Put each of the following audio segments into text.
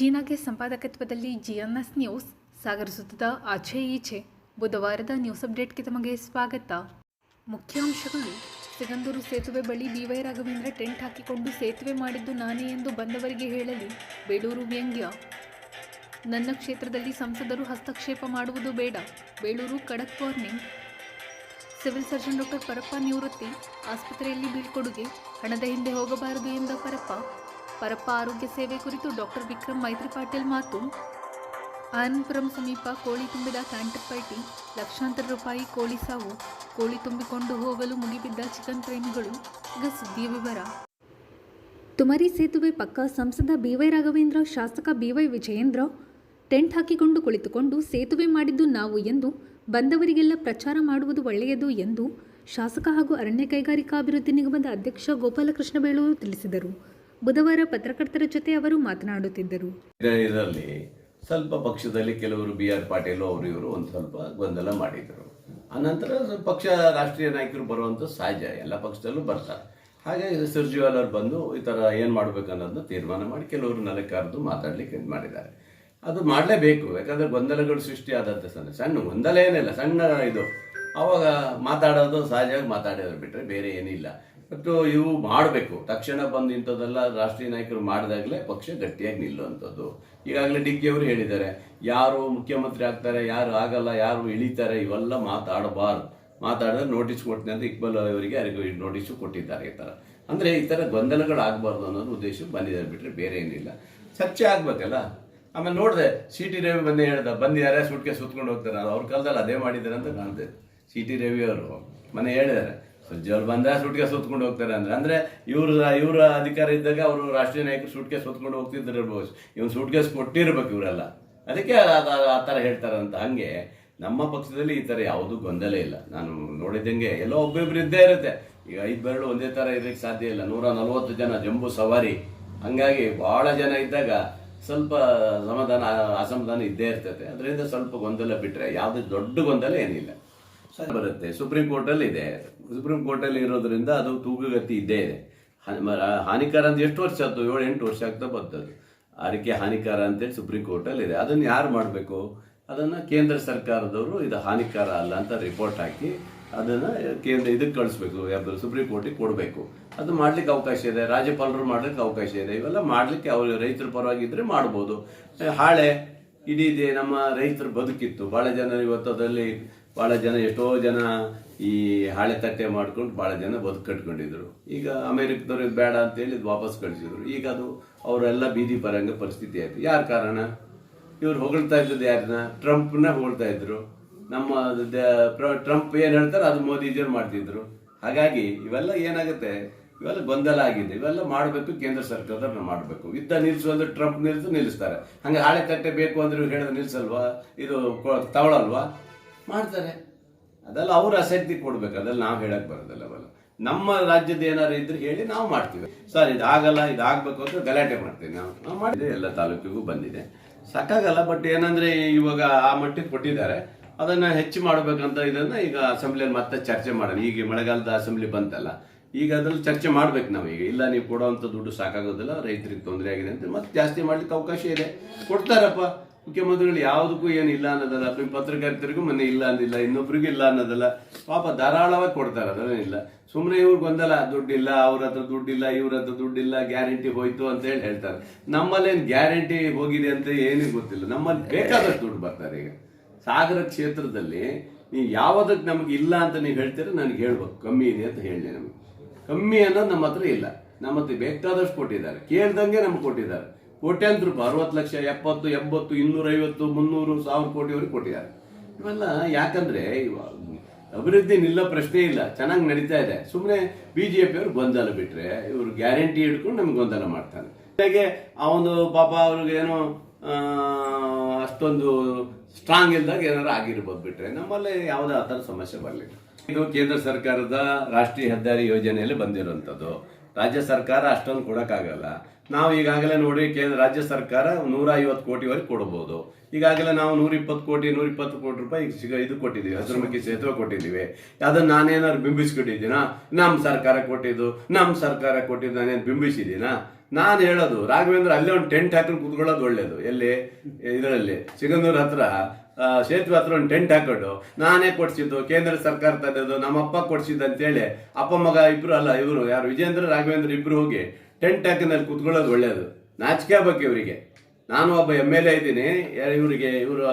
ಜೀನಾಗೆ ಸಂಪಾದಕತ್ವದಲ್ಲಿ ಜಿಎನ್ಎಸ್ news ಸಾಗರಿಸುತ್ತಿದ್ದ ಆಚೆ ಈಚೆ ಬುಧವಾರದ news ಅಪ್ಡೇಟ್ಗೆ ತಮಗೆ ಸ್ವಾಗತ. ಮುಖ್ಯಾಂಶಗಳು: ಸಿಗಂದೂರು ಸೇತುವೆ ಬಳಿ ಬಿ.ವೈ. ರಾಘವೇಂದ್ರ ಟೆಂಟ್ ಹಾಕಿಕೊಂಡು ಸೇತುವೆ ಮಾಡಿದ್ದು ನಾನೇ ಎಂದು ಬಂದವರಿಗೆ ಹೇಳಲಿ ಬೇಳೂರು ವ್ಯಂಗ್ಯ. ನನ್ನ ಕ್ಷೇತ್ರದಲ್ಲಿ ಸಂಸದರು ಹಸ್ತಕ್ಷೇಪ ಮಾಡುವುದು ಬೇಡ, ಬೇಳೂರು ಖಡಕ್ warning. Civil surgeon doctor Parappa ನಿವೃತ್ತಿ, ಆಸ್ಪತ್ರೆಯಲ್ಲಿ ಬೀಳ್ಕೊಡುಗೆ, ಹಣದ ಹಿಂದೆ ಹೋಗಬಾರದು ಎಂದ ಪರಪ್ಪ ಆರೋಗ್ಯ ಸೇವೆ ಕುರಿತು ಡಾಕ್ಟರ್ ವಿಕ್ರಮ್ ಮೈತ್ರಿ ಪಾಟೀಲ್ ಮಾತು. ಆನಂದಪುರಂ ಸಮೀಪ ಕೋಳಿ ತುಂಬಿದ ಕ್ಯಾಂಟರ್ ಪೈಟಿ, ಲಕ್ಷಾಂತರ ರೂಪಾಯಿ ಕೋಳಿ ಸಾವು, ಕೋಳಿ ತುಂಬಿಕೊಂಡು ಹೋಗಲು ಮುಗಿಬಿದ್ದ ಚಿಕನ್ ಪ್ರೇಮಿಗಳು. ಈಗ ಸುದ್ದಿಯ ವಿವರ. ತುಮರಿ ಸೇತುವೆ ಪಕ್ಕ ಸಂಸದ ಬಿ.ವೈ. ರಾಘವೇಂದ್ರ, ಶಾಸಕ ಬಿ.ವೈ. ವಿಜಯೇಂದ್ರ ಟೆಂಟ್ ಹಾಕಿಕೊಂಡು ಕುಳಿತುಕೊಂಡು ಸೇತುವೆ ಮಾಡಿದ್ದು ನಾವು ಎಂದು ಬಂದವರಿಗೆಲ್ಲ ಪ್ರಚಾರ ಮಾಡುವುದು ಒಳ್ಳೆಯದು ಎಂದು ಶಾಸಕ ಹಾಗೂ ಅರಣ್ಯ ಕೈಗಾರಿಕಾ ಅಭಿವೃದ್ಧಿ ನಿಗಮದ ಅಧ್ಯಕ್ಷ ಗೋಪಾಲಕೃಷ್ಣ ಬೇಳೂರು ತಿಳಿಸಿದರು. ಬುಧವಾರ ಪತ್ರಕರ್ತರ ಜೊತೆ ಅವರು ಮಾತನಾಡುತ್ತಿದ್ದರು. ಇದರಲ್ಲಿ ಸ್ವಲ್ಪ ಪಕ್ಷದಲ್ಲಿ ಕೆಲವರು ಬಿ.ಆರ್. ಪಾಟೀಲ್ ಅವರು ಇವರು ಒಂದು ಸ್ವಲ್ಪ ಗೊಂದಲ ಮಾಡಿದರು. ಆನಂತರ ಪಕ್ಷ ರಾಷ್ಟ್ರೀಯ ನಾಯಕರು ಬರುವಂಥ ಸಹಜ, ಎಲ್ಲ ಪಕ್ಷದಲ್ಲೂ ಬರ್ತಾರೆ. ಹಾಗೆ ಸುರ್ಜೇವಾಲ ಅವರು ಬಂದು ಈ ಥರ ಏನು ಮಾಡಬೇಕು ಅನ್ನೋದನ್ನ ತೀರ್ಮಾನ ಮಾಡಿ ಕೆಲವರು ನೆಲೆ ಕರೆದು ಮಾತಾಡಲಿಕ್ಕೆ ಇದು ಮಾಡಿದ್ದಾರೆ. ಅದು ಮಾಡಲೇಬೇಕು, ಯಾಕಂದರೆ ಗೊಂದಲಗಳು ಸೃಷ್ಟಿ ಆದಂಥ ಸಣ್ಣ ಗೊಂದಲ ಏನಿಲ್ಲ, ಸಣ್ಣ ಇದು ಅವಾಗ ಮಾತಾಡೋದು ಸಹಜವಾಗಿ ಮಾತಾಡೋದು ಬಿಟ್ಟರೆ ಬೇರೆ ಏನಿಲ್ಲ. ಮತ್ತು ಇವು ಮಾಡಬೇಕು, ತಕ್ಷಣ ಬಂದು ಇಂಥದ್ದೆಲ್ಲ ರಾಷ್ಟ್ರೀಯ ನಾಯಕರು ಮಾಡಿದಾಗಲೇ ಪಕ್ಷ ಗಟ್ಟಿಯಾಗಿ ನಿಲ್ಲುವಂಥದ್ದು. ಈಗಾಗಲೇ ಡಿಕ್ಕಿ ಅವರು ಹೇಳಿದ್ದಾರೆ, ಯಾರು ಮುಖ್ಯಮಂತ್ರಿ ಆಗ್ತಾರೆ, ಯಾರು ಆಗಲ್ಲ, ಯಾರು ಇಳಿತಾರೆ, ಇವೆಲ್ಲ ಮಾತಾಡಬಾರ್ದು. ಮಾತಾಡಿದ್ರೆ ನೋಟಿಸ್ ಕೊಡ್ತೀನಿ ಅಂತ ಇಕ್ಬಲ್ ಅವರಿಗೆ ಯಾರಿಗೂ ನೋಟಿಸು ಕೊಟ್ಟಿದ್ದಾರೆ. ಈ ಥರ ಅಂದರೆ ಈ ಥರ ಗೊಂದಲಗಳು ಆಗಬಾರ್ದು ಅನ್ನೋದು ಉದ್ದೇಶ ಬಂದಿದ್ದಾರೆ ಬಿಟ್ಟರೆ ಬೇರೆ ಏನಿಲ್ಲ. ಚರ್ಚೆ ಆಗ್ಬೇಕಲ್ಲ. ಆಮೇಲೆ ನೋಡಿದೆ ಸಿ.ಟಿ. ರವಿ ಬಂದಿದ್ದಾರೆ, ಸುಟ್ಕೆ ಸುತ್ಕೊಂಡು ಹೋಗ್ತಾರೆ. ಅವ್ರ ಕಾಲದಲ್ಲಿ ಅದೇ ಮಾಡಿದ್ದಾರೆ ಅಂತ ಕಾಣ್ತದೆ. ಸಿ.ಟಿ. ರವಿ ಅವರು ಮನೆ ಹೇಳಿದ್ದಾರೆ, ಸುರ್ಜೇವಾಲ ಬಂದರೆ ಸುಟ್ಕೆ ಸುತ್ಕೊಂಡು ಹೋಗ್ತಾರೆ ಅಂದರೆ ಇವರ ಅಧಿಕಾರ ಇದ್ದಾಗ ಅವರು ರಾಷ್ಟ್ರೀಯ ನಾಯಕರು ಸುಟ್ಕೆ ಸುತ್ಕೊಂಡು ಹೋಗ್ತಿದ್ದಿರ್ಬೋದು. ಇವನು ಸುಟ್ಕೇಸ್ ಕೊಟ್ಟಿರ್ಬೇಕು ಇವರೆಲ್ಲ, ಅದಕ್ಕೆ ಆ ಥರ ಹೇಳ್ತಾರಂತ. ಹಂಗೆ ನಮ್ಮ ಪಕ್ಷದಲ್ಲಿ ಈ ಥರ ಯಾವುದೂ ಗೊಂದಲ ಇಲ್ಲ. ನಾನು ನೋಡಿದಂಗೆ ಎಲ್ಲೋ ಒಬ್ಬೊಬ್ರು ಇದ್ದೇ ಇರುತ್ತೆ. ಈಗ 5 ಬೆರಳು ಒಂದೇ ಥರ ಇರೋಕ್ಕೆ ಸಾಧ್ಯ ಇಲ್ಲ. 140 ಜನ ಜಂಬೂ ಸವಾರಿ, ಹಂಗಾಗಿ ಭಾಳ ಜನ ಇದ್ದಾಗ ಸ್ವಲ್ಪ ಅಸಮಾಧಾನ ಇದ್ದೇ ಇರ್ತೈತೆ. ಅದರಿಂದ ಸ್ವಲ್ಪ ಗೊಂದಲ ಬಿಟ್ಟರೆ ಯಾವುದೇ ದೊಡ್ಡ ಗೊಂದಲ ಏನಿಲ್ಲ. ಬರುತ್ತೆ. ಸುಪ್ರೀಂ ಕೋರ್ಟಲ್ಲಿ ಇದೆ. ಸುಪ್ರೀಂ ಕೋರ್ಟಲ್ಲಿ ಇರೋದ್ರಿಂದ ಅದು ತೂಗುಗತಿ ಇದ್ದೇ ಇದೆ. ಹಾನಿಕಾರ ಅಂತ ಎಷ್ಟು ವರ್ಷ ಆಯ್ತು? 7-8 ವರ್ಷ ಆಗ್ತಾ ಬರ್ತದೆ. ಅದಕ್ಕೆ ಹಾನಿಕಾರ ಅಂತೇಳಿ ಸುಪ್ರೀಂ ಕೋರ್ಟಲ್ಲಿ ಇದೆ. ಅದನ್ನು ಯಾರು ಮಾಡಬೇಕು? ಅದನ್ನು ಕೇಂದ್ರ ಸರ್ಕಾರದವರು ಇದು ಹಾನಿಕಾರ ಅಲ್ಲ ಅಂತ ರಿಪೋರ್ಟ್ ಹಾಕಿ ಅದನ್ನು ಇದಕ್ಕೆ ಕಳಿಸ್ಬೇಕು, ಯಾರು ಸುಪ್ರೀಂ ಕೋರ್ಟಿಗೆ ಕೊಡಬೇಕು. ಅದು ಮಾಡ್ಲಿಕ್ಕೆ ಅವಕಾಶ ಇದೆ. ರಾಜ್ಯಪಾಲರು ಮಾಡ್ಲಿಕ್ಕೆ ಅವಕಾಶ ಇದೆ. ಇವೆಲ್ಲ ಮಾಡಲಿಕ್ಕೆ ಅವರು ರೈತರ ಪರವಾಗಿದ್ದರೆ ಮಾಡ್ಬೋದು. ಹಾಳೆ ಇಡೀ ನಮ್ಮ ರೈತರ ಬದುಕಿತ್ತು. ಭಾಳ ಜನ ಇವತ್ತದಲ್ಲಿ ಎಷ್ಟೋ ಜನ ಈ ಹಾಳೆ ತಟ್ಟೆ ಮಾಡ್ಕೊಂಡು ಭಾಳ ಜನ ಬದುಕು ಕಟ್ಕೊಂಡಿದ್ರು. ಈಗ ಅಮೆರಿಕದವ್ರು ಇದು ಬೇಡ ಅಂತೇಳಿ ವಾಪಸ್ ಕಳಿಸಿದ್ರು. ಈಗ ಅದು ಅವರೆಲ್ಲ ಬೀದಿ ಬರಂಗ ಪರಿಸ್ಥಿತಿ ಆಯಿತು. ಯಾರ ಕಾರಣ? ಇವ್ರು ಹೊಗಳ್ತಾ ಇದ್ದದ್ದು ಯಾರನ್ನ? ಟ್ರಂಪ್ನ ಹೊಗಳ್ತಾ ಇದ್ರು. ನಮ್ಮ ಟ್ರಂಪ್ ಏನು ಹೇಳ್ತಾರೆ ಅದು ಮೋದಿಜಿಯವ್ರು ಮಾಡ್ತಿದ್ರು. ಹಾಗಾಗಿ ಇವೆಲ್ಲ ಏನಾಗುತ್ತೆ, ಇವೆಲ್ಲ ಗೊಂದಲ ಆಗಿದೆ. ಇವೆಲ್ಲ ಮಾಡಬೇಕು, ಕೇಂದ್ರ ಸರ್ಕಾರದವ್ರನ್ನ ಮಾಡಬೇಕು. ಯುದ್ಧ ನಿಲ್ಲಿಸು ಅಂದ್ರೆ ಟ್ರಂಪ್ ನಿಲ್ಲಿಸ್ತಾರೆ. ಹಂಗೆ ಹಾಳೆ ತಟ್ಟೆ ಬೇಕು ಅಂದ್ರೆ ಹೇಳಿದ್ರೆ ನಿಲ್ಲಿಸಲ್ವಾ? ಇದು ತಗೊಳಲ್ವಾ? ಮಾಡ್ತಾರೆ. ಅದೆಲ್ಲ ಅವ್ರ ಆಸಕ್ತಿ ಕೊಡ್ಬೇಕು. ಅದೆಲ್ಲ ನಾವು ಹೇಳಕ್ ಬರೋದಲ್ಲ. ಅವೆಲ್ಲ ನಮ್ಮ ರಾಜ್ಯದ ಏನಾರು ಇದ್ರೆ ಹೇಳಿ ನಾವು ಮಾಡ್ತೀವಿ. ಸರ್ ಇದಾಗಲ್ಲ, ಇದಾಗಬೇಕು ಅಂತ ಗಲಾಟೆ ಮಾಡ್ತೀವಿ. ನಾವು ಮಾಡಿದೆ, ಎಲ್ಲ ತಾಲೂಕಿಗೂ ಬಂದಿದೆ. ಸಾಕಾಗಲ್ಲ. ಬಟ್ ಏನಂದ್ರೆ ಇವಾಗ ಆ ಮಟ್ಟಿಗೆ ಕೊಟ್ಟಿದ್ದಾರೆ, ಅದನ್ನ ಹೆಚ್ಚು ಮಾಡಬೇಕಂತ ಇದನ್ನ ಈಗ ಅಸೆಂಬ್ಲಿಯಲ್ಲಿ ಮತ್ತೆ ಚರ್ಚೆ ಮಾಡೋಣ. ಈಗ ಮಳೆಗಾಲದ ಅಸೆಂಬ್ಲಿ ಬಂತಲ್ಲ, ಈಗ ಅದ್ರಲ್ಲಿ ಚರ್ಚೆ ಮಾಡ್ಬೇಕು ನಾವು. ಈಗ ಇಲ್ಲ, ನೀವು ಕೊಡೋವಂಥ ದುಡ್ಡು ಸಾಕಾಗೋದಿಲ್ಲ, ರೈತರಿಗೆ ತೊಂದರೆ ಆಗಿದೆ ಅಂತ ಮತ್ತೆ ಜಾಸ್ತಿ ಮಾಡ್ಲಿಕ್ಕೆ ಅವಕಾಶ ಇದೆ. ಕೊಡ್ತಾರಪ್ಪ ಮುಖ್ಯಮಂತ್ರಿಗಳು. ಯಾವುದಕ್ಕೂ ಏನು ಇಲ್ಲ ಅನ್ನೋದಲ್ಲ. ಪತ್ರಕರ್ತರಿಗೂ ಮೊನ್ನೆ ಇಲ್ಲ ಅಂದಿಲ್ಲ, ಇನ್ನೊಬ್ರಿಗೂ ಇಲ್ಲ ಅನ್ನೋದಲ್ಲ. ಪಾಪ ಧಾರಾಳವಾಗಿ ಕೊಡ್ತಾರೆ, ಅದನ್ನೇನಿಲ್ಲ. ಸುಮ್ಮನೆ ಇವ್ರು ಗೊಂದಲ, ದುಡ್ಡಿಲ್ಲ, ಅವ್ರ ಹತ್ರ ದುಡ್ಡಿಲ್ಲ, ಇವ್ರ ಹತ್ರ ದುಡ್ಡಿಲ್ಲ, ಗ್ಯಾರಂಟಿ ಹೋಯ್ತು ಅಂತ ಹೇಳಿ ಹೇಳ್ತಾರೆ. ನಮ್ಮಲ್ಲೇನು ಗ್ಯಾರಂಟಿ ಹೋಗಿದೆ ಅಂತ ಏನಿಗೆ ಗೊತ್ತಿಲ್ಲ. ನಮ್ಮಲ್ಲಿ ಬೇಕಾದಷ್ಟು ದುಡ್ಡು ಬರ್ತಾರೆ. ಈಗ ಸಾಗರ ಕ್ಷೇತ್ರದಲ್ಲಿ ನೀವು ಯಾವುದಕ್ಕೆ ನಮಗೆ ಇಲ್ಲ ಅಂತ ನೀವು ಹೇಳ್ತೀರ, ನನಗೆ ಹೇಳ್ಬೇಕು ಕಮ್ಮಿ ಇದೆ ಅಂತ ಹೇಳಿ. ನಮಗೆ ಕಮ್ಮಿ ಅನ್ನೋದು ನಮ್ಮ ಹತ್ರ ಇಲ್ಲ. ನಮ್ಮ ಹತ್ರ ಬೇಕಾದಷ್ಟು ಕೊಟ್ಟಿದ್ದಾರೆ, ಕೇಳ್ದಂಗೆ ನಮ್ಗೆ ಕೊಟ್ಟಿದ್ದಾರೆ. ಕೋಟ್ಯಾಂತರ ರೂಪಾಯಿ, 60 ಲಕ್ಷ, 70, 80, 250, 300, 1000 ಕೋಟಿವರೆಗೆ ಕೊಟ್ಟಿದ್ದಾರೆ. ಇವೆಲ್ಲ ಯಾಕಂದ್ರೆ ಅಭಿವೃದ್ಧಿ ನಿಲ್ಲೋ ಪ್ರಶ್ನೆ ಇಲ್ಲ, ಚೆನ್ನಾಗಿ ನಡೀತಾ ಇದೆ. ಸುಮ್ಮನೆ BJP ಅವ್ರು ಗೊಂದಲ ಬಿಟ್ರೆ ಇವರು ಗ್ಯಾರಂಟಿ ಹಿಡ್ಕೊಂಡು ನಮ್ಗೆ ಗೊಂದಲ ಮಾಡ್ತಾನೆ. ಹಾಗೆ ಅವನು ಪಾಪ ಅವ್ರಿಗೆ ಏನೋ ಅಷ್ಟೊಂದು ಸ್ಟ್ರಾಂಗ್ ಇಲ್ದಾಗ ಏನಾರು ಆಗಿರ್ಬೋದು. ಬಿಟ್ರೆ ನಮ್ಮಲ್ಲಿ ಯಾವುದೇ ಆ ಥರ ಸಮಸ್ಯೆ ಬರಲಿಲ್ಲ. ಇದು ಕೇಂದ್ರ ಸರ್ಕಾರದ ರಾಷ್ಟ್ರೀಯ ಹೆದ್ದಾರಿ ಯೋಜನೆಯಲ್ಲಿ ಬಂದಿರುವಂಥದ್ದು. ರಾಜ್ಯ ಸರ್ಕಾರ ಅಷ್ಟೊಂದು ಕೊಡೋಕ್ಕಾಗಲ್ಲ. ನಾವು ಈಗಾಗಲೇ ನೋಡಿ ರಾಜ್ಯ ಸರ್ಕಾರ 150 ಕೋಟಿವರೆಗೆ ಕೊಡಬಹುದು. ಈಗಾಗಲೇ ನಾವು 120 ಕೋಟಿ ರೂಪಾಯಿ ಇದು ಕೊಟ್ಟಿದ್ದೀವಿ, ಹಸಿರುಮುಖಿ ಸೇತುವೆ ಕೊಟ್ಟಿದ್ದೀವಿ. ಅದನ್ನು ನಾನೇನಾದ್ರು ಬಿಂಬಿಸ್ಕೊಟ್ಟಿದ್ದೀನಾ? ನಮ್ಮ ಸರ್ಕಾರ ಕೊಟ್ಟಿದ್ದು ನಾನೇನು ಬಿಂಬಿಸಿದ್ದೀನಾ? ನಾನು ಹೇಳೋದು ರಾಘವೇಂದ್ರ ಅಲ್ಲೇ ಒಂದು ಟೆಂಟ್ ಹಾಕೊಂಡು ಕುತ್ಕೊಳ್ಳೋದು ಒಳ್ಳೇದು. ಎಲ್ಲಿ ಇದರಲ್ಲಿ ಸಿಗಂದೂರ್ ಹತ್ರ ಸೇತುವೆ ಹತ್ರ ಒಂದು ಟೆಂಟ್ ಹಾಕೊಂಡು ನಾನೇ ಕೊಡ್ಸಿದ್ದು, ಕೇಂದ್ರ ಸರ್ಕಾರ ತಂದದ್ದು, ನಮ್ಮಪ್ಪ ಕೊಡ್ಸಿದ್ದು ಅಂತೇಳಿ ಅಪ್ಪ ಮಗ ಇಬ್ರು ಅಲ್ಲ, ಇವರು ಯಾರು ವಿಜೇಂದ್ರ ರಾಘವೇಂದ್ರ ಇಬ್ರು ಹೋಗಿ ಟೆಂಟ್ ಹಾಕಿನಲ್ಲಿ ಕುತ್ಕೊಳ್ಳೋದು ಒಳ್ಳೇದು. ನಾಚಿಕೆ ಆಗ್ಬೇಕು ಇವರಿಗೆ. ನಾನು ಒಬ್ಬ MLA ಇದ್ದೀನಿ, ಇವರು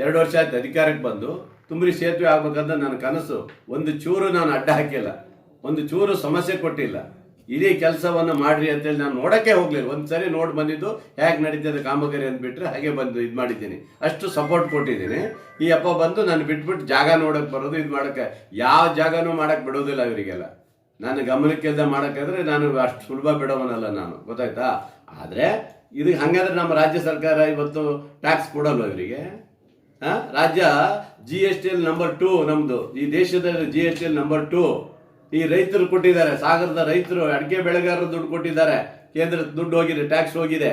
2 ವರ್ಷ ಆಯ್ತು ಅಧಿಕಾರಕ್ಕೆ ಬಂದು. ತುಮ್ರಿ ಸೇತುವೆ ಆಗ್ಬೇಕಂತ ನನ್ನ ಕನಸು. ಒಂದು ಚೂರು ನಾನು ಅಡ್ಡ ಹಾಕಿಲ್ಲ, ಒಂದು ಚೂರು ಸಮಸ್ಯೆ ಕೊಟ್ಟಿಲ್ಲ. ಇಡೀ ಕೆಲಸವನ್ನು ಮಾಡ್ರಿ ಅಂತೇಳಿ ನಾನು ನೋಡೋಕ್ಕೆ ಹೋಗ್ಲಿಲ್ಲ. ಒಂದ್ಸರಿ ನೋಡಿ ಬಂದಿದ್ದು ಹೇಗೆ ನಡೀತದೆ ಕಾಮಗಾರಿ ಅಂದ್ಬಿಟ್ರೆ ಹಾಗೆ ಬಂದು ಇದು ಮಾಡಿದ್ದೀನಿ. ಅಷ್ಟು ಸಪೋರ್ಟ್ ಕೊಟ್ಟಿದ್ದೀನಿ. ಈ ಅಪ್ಪ ಬಂದು ನಾನು ಬಿಟ್ಬಿಟ್ಟು ಜಾಗ ನೋಡೋಕೆ ಬರೋದು, ಇದು ಮಾಡೋಕ್ಕೆ ಯಾವ ಜಾಗನೂ ಮಾಡಕ್ಕೆ ಬಿಡೋದಿಲ್ಲ ಇವರಿಗೆಲ್ಲ. ನಾನು ಗಮನಕ್ಕಿಲ್ದ ಮಾಡೋಕ್ಕಾದ್ರೆ ನಾನು ಅಷ್ಟು ಸುಲಭ ಬಿಡೋವನಲ್ಲ ನಾನು, ಗೊತ್ತಾಯ್ತಾ. ಆದರೆ ಇದು ಹಂಗಾದ್ರೆ ನಮ್ಮ ರಾಜ್ಯ ಸರ್ಕಾರ ಇವತ್ತು ಟ್ಯಾಕ್ಸ್ ಕೊಡಲ್ವ ಇವರಿಗೆ? ರಾಜ್ಯ GST ನಂಬರ್ 2 ನಮ್ಮದು, ಈ ದೇಶದಲ್ಲಿ GST ನಂಬರ್ 2. ಈ ರೈತರು ಕೊಟ್ಟಿದ್ದಾರೆ, ಸಾಗರದ ರೈತರು, ಅಡಿಕೆ ಬೆಳೆಗಾರರು ದುಡ್ಡು ಕೊಟ್ಟಿದ್ದಾರೆ. ಕೇಂದ್ರ ದುಡ್ಡು ಹೋಗಿದೆ, ಟ್ಯಾಕ್ಸ್ ಹೋಗಿದೆ,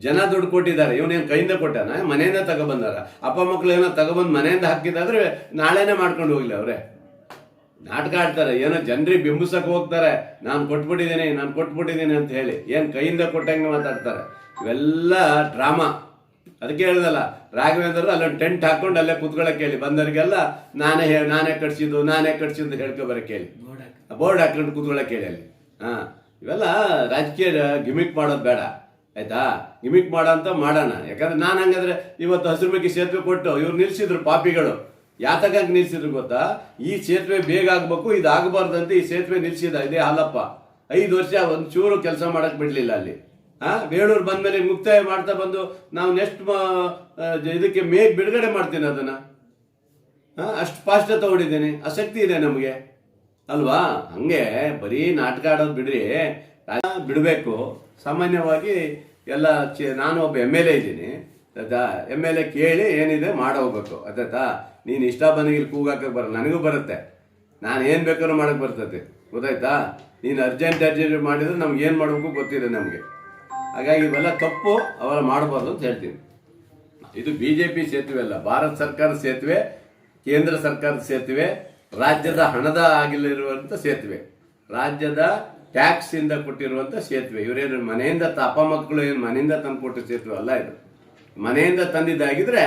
ಜನ ದುಡ್ಡು ಕೊಟ್ಟಿದ್ದಾರೆ. ಇವನೇನು ಕೈಯಿಂದ ಕೊಟ್ಟಾನ? ಮನೆಯಿಂದ ತಗೊಬಂದಾರ. ಅಪ್ಪ ಮಕ್ಕಳು ಏನೋ ತಗೊಬಂದು ಮನೆಯಿಂದ ಹಾಕಿದಾದ್ರೆ ನಾಳೆನೇ ಮಾಡ್ಕೊಂಡು ಹೋಗ್ಲಿ ಅವರೇ. ನಾಟಕ ಆಡ್ತಾರೆ, ಏನೋ ಜನರಿಗೆ ಬಿಂಬಿಸಕ್ಕೆ ಹೋಗ್ತಾರೆ. ನಾನು ಕೊಟ್ಬಿಟ್ಟಿದ್ದೀನಿ ಅಂತ ಹೇಳಿ ಏನು ಕೈಯಿಂದ ಕೊಟ್ಟಂಗೆ ಮಾತಾಡ್ತಾರೆ. ಇವೆಲ್ಲ ಡ್ರಾಮಾ. ಅದಕ್ಕೆ ಹೇಳ್ದಲ್ಲ, ರಾಘವೇಂದ್ರ ಅಲ್ಲೊಂದು ಟೆಂಟ್ ಹಾಕೊಂಡು ಅಲ್ಲೇ ಕುತ್ಕೊಳ್ಳೋಕೆ ಹೇಳಿ, ಬಂದವರಿಗೆಲ್ಲ ನಾನೇ ಕಟ್ಸಿದ್ದು ಹೇಳ್ಕೊಬರಕ್ಕೆ ಹೇಳಿ, ಬೋರ್ಡ್ ಹಾಕೊಂಡು ಕುತ್ಕೊಳ್ಳೋಕೆ ಹೇಳಿ ಅಲ್ಲಿ. ಇವೆಲ್ಲ ರಾಜಕೀಯ ಗಿಮಿಕ್ ಮಾಡೋದು ಬೇಡ, ಆಯ್ತಾ. ಗಿಮಿಕ್ ಮಾಡೋಣ. ಯಾಕಂದ್ರೆ ನಾನು ಹಂಗಾದ್ರೆ ಇವತ್ತು ಹಸಿರುಮುಖಿ ಸೇತುವೆ ಕೊಟ್ಟು ಇವ್ರು ನಿಲ್ಸಿದ್ರು ಪಾಪಿಗಳು. ಯಾತಕಂಗೆ ನಿಲ್ಸಿದ್ರು ಗೊತ್ತಾ? ಈ ಸೇತುವೆ ಬೇಗ ಆಗ್ಬೇಕು, ಇದು ಆಗಬಾರ್ದಂತೆ ಈ ಸೇತುವೆ ನಿಲ್ಸಿದ. ಇದೇ ಹಾಲಪ್ಪ 5 ವರ್ಷ ಒಂದು ಚೂರು ಕೆಲಸ ಮಾಡಕ್ ಬಿಡ್ಲಿಲ್ಲ ಅಲ್ಲಿ. ಬೇಳೂರು ಬಂದ್ಮೇಲೆ ಮುಕ್ತಾಯ ಮಾಡ್ತಾ ಬಂದು ನಾವು ನೆಕ್ಸ್ಟ್ ಇದಕ್ಕೆ ಬಿಡುಗಡೆ ಮಾಡ್ತೀನಿ ಅದನ್ನ. ಅಷ್ಟು ಫಾಸ್ಟ್ ತಗೊಂಡಿದ್ದೀನಿ, ಆಸಕ್ತಿ ಇದೆ ನಮಗೆ ಅಲ್ವಾ. ಹಂಗೆ ಬರೀ ನಾಟಕ ಆಡೋದು ಬಿಡ್ರಿ, ಬಿಡಬೇಕು. ಸಾಮಾನ್ಯವಾಗಿ ಎಲ್ಲ ನಾನು ಒಬ್ಬ MLA ಇದ್ದೀನಿ, ಆಯ್ತಾ. MLA ಕೇಳಿ ಏನಿದೆ ಮಾಡೋಗ್ಬೇಕು, ಆಯ್ತಾ. ನೀನು ಇಷ್ಟ ಬಂದಿಗೆ ಕೂಗಾಕಕ್ಕೆ ಬರಲ್ಲ, ನನಗೂ ಬರುತ್ತೆ. ನಾನು ಏನು ಬೇಕಾದ್ರೂ ಮಾಡಕ್ಕೆ ಬರ್ತದೆ, ಗೊತ್ತಾಯ್ತಾ. ನೀನು ಅರ್ಜೆಂಟ್ ಮಾಡಿದ್ರೆ ನಮ್ಗೆ ಏನು ಮಾಡಬೇಕು ಗೊತ್ತಿದೆ ನಮಗೆ. ಹಾಗಾಗಿ ಇವೆಲ್ಲ ತಪ್ಪು, ಅವೆಲ್ಲ ಮಾಡಬಾರ್ದು ಅಂತ ಹೇಳ್ತೀನಿ. ಇದು BJP ಸೇತುವೆ ಅಲ್ಲ, ಭಾರತ ಸರ್ಕಾರದ ಸೇತುವೆ, ಕೇಂದ್ರ ಸರ್ಕಾರದ ಸೇತುವೆ, ರಾಜ್ಯದ ಹಣದ ಆಗಿಲ್ಲಿರುವಂಥ ಸೇತುವೆ, ರಾಜ್ಯದ ಟ್ಯಾಕ್ಸ್ ಇಂದ ಕೊಟ್ಟಿರುವಂಥ ಸೇತುವೆ. ಇವರೇನು ಮನೆಯಿಂದ ಅಪ್ಪ ಮಕ್ಕಳು ಏನು ಮನೆಯಿಂದ ತಂದು ಕೊಟ್ಟಿರೋ ಸೇತುವೆ ಅಲ್ಲ ಇದು. ಮನೆಯಿಂದ ತಂದಿದ್ದಾಗಿದ್ರೆ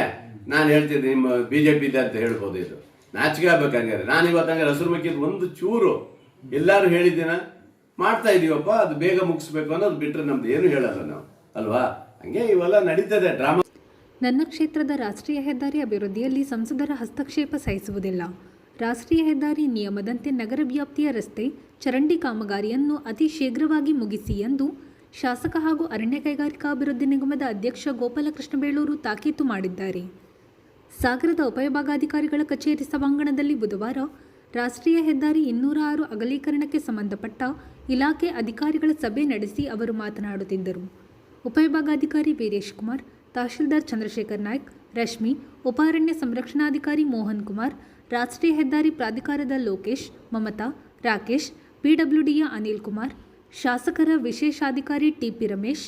ನಾನು ಹೇಳ್ತೀನಿ ನಿಮ್ಮ BJP ಇದೆ ಅಂತ ಹೇಳ್ಬೋದು. ಇದು ನಾಚಿಕೆ ಆಗ್ಬೇಕಂಗಾರೆ. ನಾನು ಇವತ್ತಂಗಾರೆ ಹಸಿರುಮುಖಿದ ಒಂದು ಚೂರು ಎಲ್ಲರೂ ಹೇಳಿದ್ದೀನ ಮಾಡ್ತಾ ಇದೀವಪ್ಪ, ಅದು ಬೇಗ ಮುಗಿಸ್ಬೇಕು ಅನ್ನೋದು ಬಿಟ್ಟರೆ ನಮ್ದು ಏನು ಹೇಳಲ್ಲ ನಾವು, ಅಲ್ವಾ. ಹಂಗೆ ಇವೆಲ್ಲ ನಡೀತದೆ ಡ್ರಾಮಾ. ನನ್ನ ಕ್ಷೇತ್ರದ ರಾಷ್ಟ್ರೀಯ ಹೆದ್ದಾರಿ ಅಭಿವೃದ್ಧಿಯಲ್ಲಿ ಸಂಸದರ ಹಸ್ತಕ್ಷೇಪ ಸಹಿಸುವುದಿಲ್ಲ. ರಾಷ್ಟ್ರೀಯ ಹೆದ್ದಾರಿ ನಿಯಮದಂತೆ ನಗರ ವ್ಯಾಪ್ತಿಯ ರಸ್ತೆ ಚರಂಡಿ ಕಾಮಗಾರಿಯನ್ನು ಅತಿ ಶೀಘ್ರವಾಗಿ ಮುಗಿಸಿ ಎಂದು ಶಾಸಕ ಹಾಗೂ ಅರಣ್ಯ ಕೈಗಾರಿಕಾ ಅಭಿವೃದ್ಧಿ ನಿಗಮದ ಅಧ್ಯಕ್ಷ ಗೋಪಾಲಕೃಷ್ಣ ಬೇಳೂರು ತಾಕೀತು ಮಾಡಿದ್ದಾರೆ. ಸಾಗರದ ಉಪವಿಭಾಗಾಧಿಕಾರಿಗಳ ಕಚೇರಿ ಸಭಾಂಗಣದಲ್ಲಿ ಬುಧವಾರ ರಾಷ್ಟ್ರೀಯ ಹೆದ್ದಾರಿ 206 ಅಗಲೀಕರಣಕ್ಕೆ ಸಂಬಂಧಪಟ್ಟ ಇಲಾಖೆ ಅಧಿಕಾರಿಗಳ ಸಭೆ ನಡೆಸಿ ಅವರು ಮಾತನಾಡುತ್ತಿದ್ದರು. ಉಪವಿಭಾಗಾಧಿಕಾರಿ ವೀರೇಶ್ ಕುಮಾರ್, ತಹಶೀಲ್ದಾರ್ ಚಂದ್ರಶೇಖರ್ ನಾಯ್ಕ್, ರಶ್ಮಿ, ಉಪ ಅರಣ್ಯ ಸಂರಕ್ಷಣಾಧಿಕಾರಿ ಮೋಹನ್ ಕುಮಾರ್, ರಾಷ್ಟ್ರೀಯ ಹೆದ್ದಾರಿ ಪ್ರಾಧಿಕಾರದ ಲೋಕೇಶ್, ಮಮತಾ, ರಾಕೇಶ್, PWDಯ ಅನಿಲ್ ಕುಮಾರ್, ಶಾಸಕರ ವಿಶೇಷಾಧಿಕಾರಿ TP ರಮೇಶ್,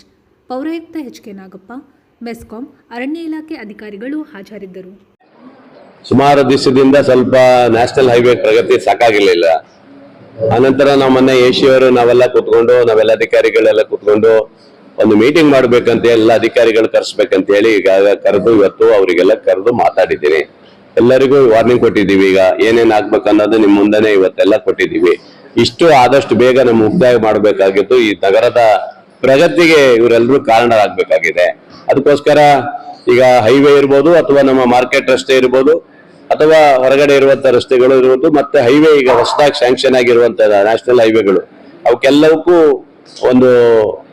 ಪೌರಾಯುಕ್ತ HK ನಾಗಪ್ಪ, ಮೆಸ್ಕಾಂ, ಅರಣ್ಯ ಇಲಾಖೆ ಅಧಿಕಾರಿಗಳು ಹಾಜರಿದ್ದರು. ಸುಮಾರು ದಿವಸದಿಂದ ಸ್ವಲ್ಪ ನ್ಯಾಷನಲ್ ಹೈವೇ ಪ್ರಗತಿ ಸಾಕಾಗಿರ್ಲಿಲ್ಲ. ಆನಂತರ ನಾವು ಮೊನ್ನೆ ಅವರು ನಾವೆಲ್ಲ ನಾವೆಲ್ಲ ಅಧಿಕಾರಿಗಳೆಲ್ಲ ಕೂತ್ಕೊಂಡು ಒಂದು ಮೀಟಿಂಗ್ ಮಾಡ್ಬೇಕಂತ ಎಲ್ಲ ಅಧಿಕಾರಿಗಳು ಕರೆಸ್ಬೇಕಂತ ಹೇಳಿ ಈಗ ಕರೆದು ಇವತ್ತು ಅವರಿಗೆಲ್ಲ ಕರೆದು ಮಾತಾಡಿದ್ದೀನಿ. ಎಲ್ಲರಿಗೂ ವಾರ್ನಿಂಗ್ ಕೊಟ್ಟಿದ್ದೀವಿ. ಈಗ ಏನೇನ್ ಆಗ್ಬೇಕು ಅನ್ನೋದು ನಿಮ್ ಮುಂದೆನೆ ಇವತ್ತೆಲ್ಲ ಕೊಟ್ಟಿದ್ದೀವಿ. ಇಷ್ಟು ಆದಷ್ಟು ಬೇಗ ನಮ್ಮ ಮುಕ್ತಾಯ ಮಾಡಬೇಕಾಗಿತ್ತು. ಈ ನಗರದ ಪ್ರಗತಿಗೆ ಇವರೆಲ್ಲರೂ ಕಾರಣರಾಗಬೇಕಾಗಿದೆ. ಅದಕ್ಕೋಸ್ಕರ ಈಗ ಹೈವೇ ಇರ್ಬೋದು ಅಥವಾ ನಮ್ಮ ಮಾರ್ಕೆಟ್ ರಸ್ತೆ ಇರ್ಬೋದು ಅಥವಾ ಹೊರಗಡೆ ಇರುವಂತ ರಸ್ತೆಗಳು ಇರ್ಬೋದು, ಮತ್ತೆ ಹೈವೇ ಈಗ ಹೊಸದಾಗಿ ಸ್ಯಾಂಕ್ಷನ್ ಆಗಿರುವಂತ ನ್ಯಾಷನಲ್ ಹೈವೇಗಳು, ಅವಕ್ಕೆಲ್ಲವಕ್ಕೂ ಒಂದು